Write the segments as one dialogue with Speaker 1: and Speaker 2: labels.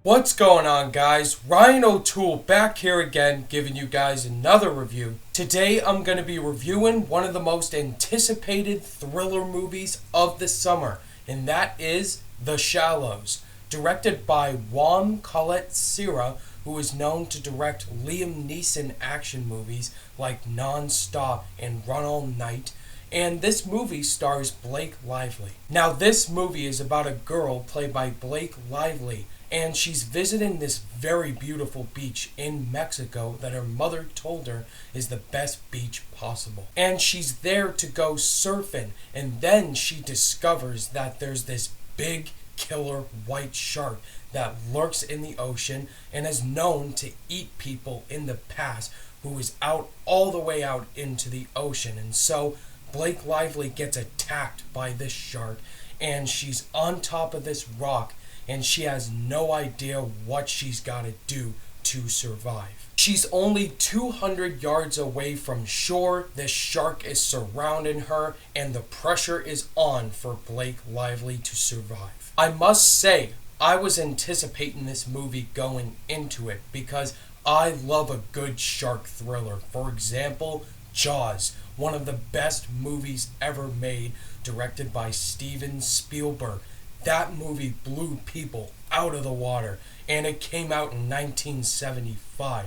Speaker 1: What's going on, guys? Ryan O'Toole back here again, giving you guys another review. Today I'm going to be reviewing one of the most anticipated thriller movies of the summer, and that is The Shallows, directed by Juan Collet-Serra, who is known to direct Liam Neeson action movies like Non-Stop and Run All Night. And this movie stars Blake Lively. Now, this movie is about a girl played by Blake Lively, and she's visiting this very beautiful beach in Mexico that her mother told her is the best beach possible. And she's there to go surfing, and then she discovers that there's this big killer white shark that lurks in the ocean and is known to eat people in the past, who is out all the way out into the ocean. And so Blake Lively gets attacked by this shark, and she's on top of this rock, and she has no idea what she's got to do to survive. She's only 200 yards away from shore. This shark is surrounding her, and the pressure is on for Blake Lively to survive. I must say, I was anticipating this movie going into it because I love a good shark thriller. For example, Jaws, one of the best movies ever made, directed by Steven Spielberg. That movie blew people out of the water, and it came out in 1975.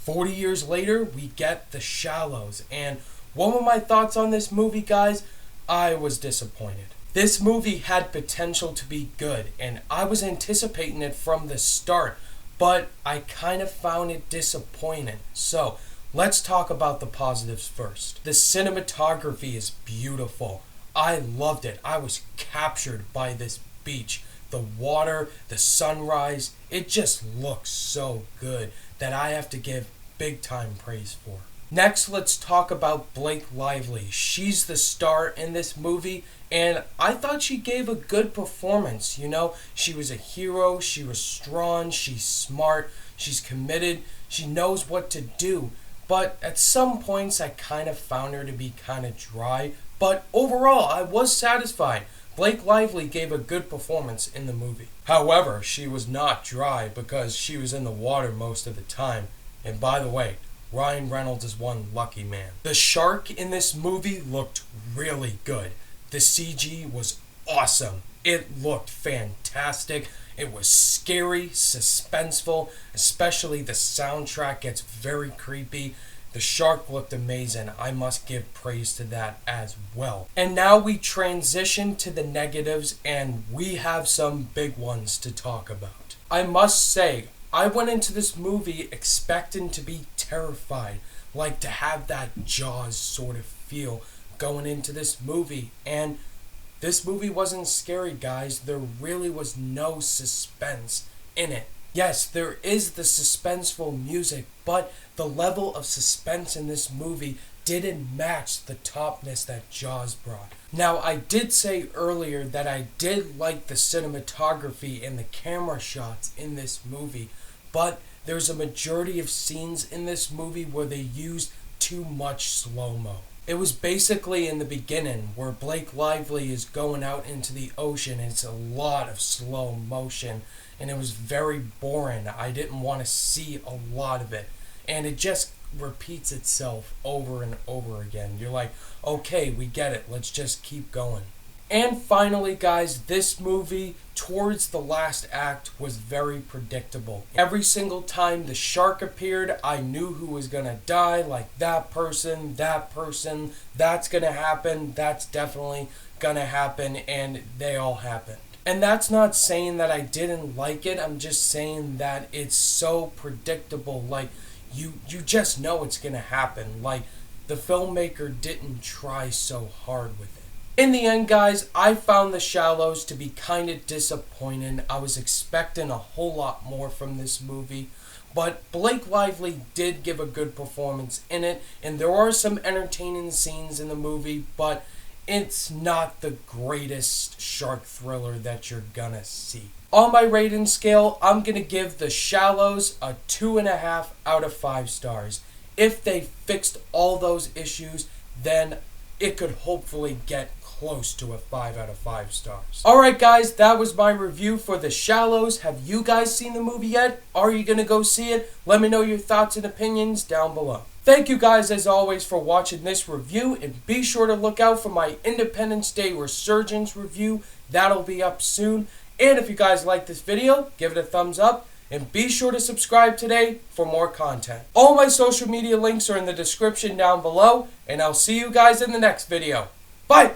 Speaker 1: 40 years later, we get The Shallows, and what were my thoughts on this movie, guys? I was disappointed. This movie had potential to be good, and I was anticipating it from the start, but I kind of found it disappointing. So, let's talk about the positives first. The cinematography is beautiful. I loved it. I was captured by this beach. The water, the sunrise, it just looks so good that I have to give big time praise for. Next, let's talk about Blake Lively. She's the star in this movie, and I thought she gave a good performance. You know, she was a hero, she was strong, she's smart, she's committed, she knows what to do. But at some points, I kind of found her to be kind of dry. But overall, I was satisfied. Blake Lively gave a good performance in the movie. However, she was not dry because she was in the water most of the time. And by the way, Ryan Reynolds is one lucky man. The shark in this movie looked really good. The CG was awesome. It looked fantastic. It was scary, suspenseful, especially the soundtrack gets very creepy. The shark looked amazing. I must give praise to that as well. And now we transition to the negatives, and we have some big ones to talk about. I must say, I went into this movie expecting to be terrified, like to have that Jaws sort of feel going into this movie, and this movie wasn't scary, guys. There really was no suspense in it. Yes, there is the suspenseful music, but the level of suspense in this movie didn't match the topness that Jaws brought. Now, I did say earlier that I did like the cinematography and the camera shots in this movie, but there's a majority of scenes in this movie where they used too much slow-mo. It was basically in the beginning where Blake Lively is going out into the ocean, and it's a lot of slow motion, and it was very boring. I didn't want to see a lot of it, and it just repeats itself over and over again. You're like, okay, we get it, let's just keep going. And finally, guys, this movie, towards the last act, was very predictable. Every single time the shark appeared, I knew who was gonna die, like that person, that's gonna happen, that's definitely gonna happen, and they all happened. And that's not saying that I didn't like it, I'm just saying that it's so predictable, like, you just know it's gonna happen, like, the filmmaker didn't try so hard with it. In the end, guys, I found The Shallows to be kind of disappointing. I was expecting a whole lot more from this movie, but Blake Lively did give a good performance in it, and there are some entertaining scenes in the movie, but it's not the greatest shark thriller that you're gonna see. On my rating scale, I'm gonna give The Shallows a 2.5 out of 5 stars. If they fixed all those issues, then it could hopefully get close to a 5 out of 5 stars. Alright guys, that was my review for The Shallows. Have you guys seen the movie yet? Are you going to go see it? Let me know your thoughts and opinions down below. Thank you guys as always for watching this review, and be sure to look out for my Independence Day Resurgence review. That'll be up soon. And if you guys like this video, give it a thumbs up. And be sure to subscribe today for more content. All my social media links are in the description down below, and I'll see you guys in the next video. Bye!